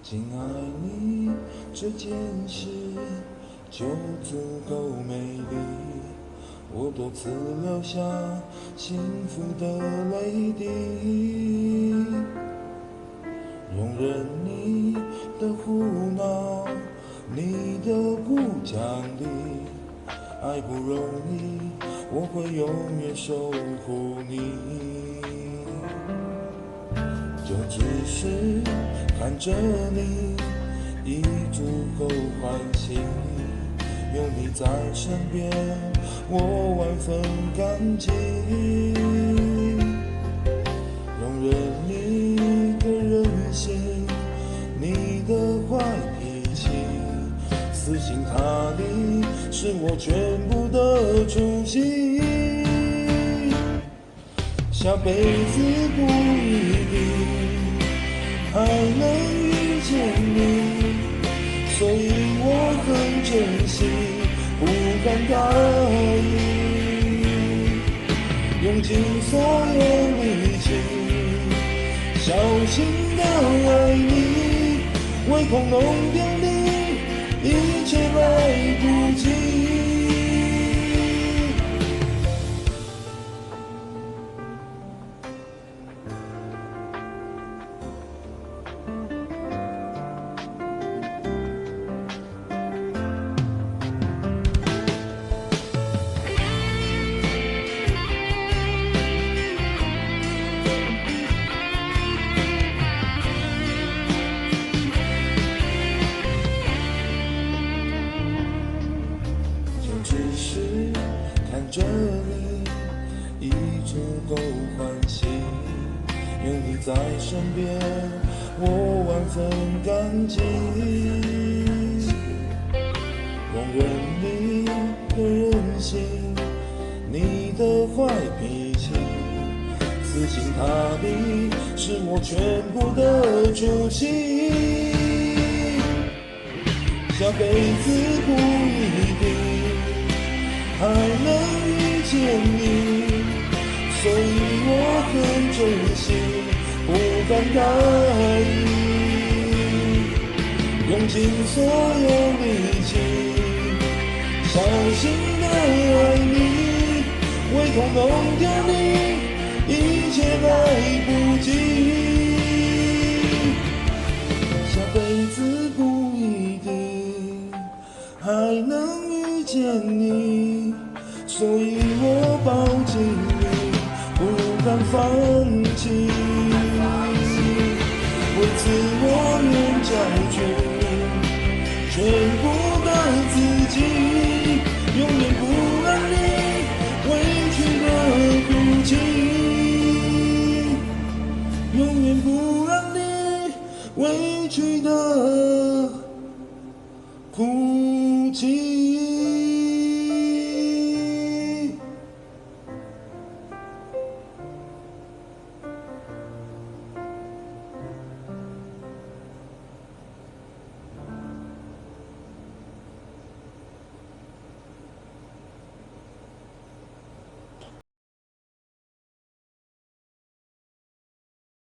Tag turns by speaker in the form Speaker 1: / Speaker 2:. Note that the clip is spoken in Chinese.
Speaker 1: 仅爱你这件事就足够美丽，我多次流下幸福的泪滴，容忍你的胡闹，你的不讲理，爱不容易，我会永远守护你。就只是看着你已足够欢喜，有你在身边，我万分感激。容忍你的任性，你的坏脾气，死心塌地是我全部的出息。下辈子不一定还能遇见你，所以我很珍惜，不敢大意，用尽所有力气，小心地爱你，唯恐弄丢你，一切来不及。只是看着你已足够欢喜，有你在身边，我万分感激。容忍你的任性，你的坏脾气，死心塌地是我全部的出息。下辈子不一定还能遇见你，所以我很珍惜，不敢大意，用尽所有力气，小心地爱你，唯恐弄丢你，一切来不及。下辈子不一定还能遇见你，所以我抱紧你，不敢放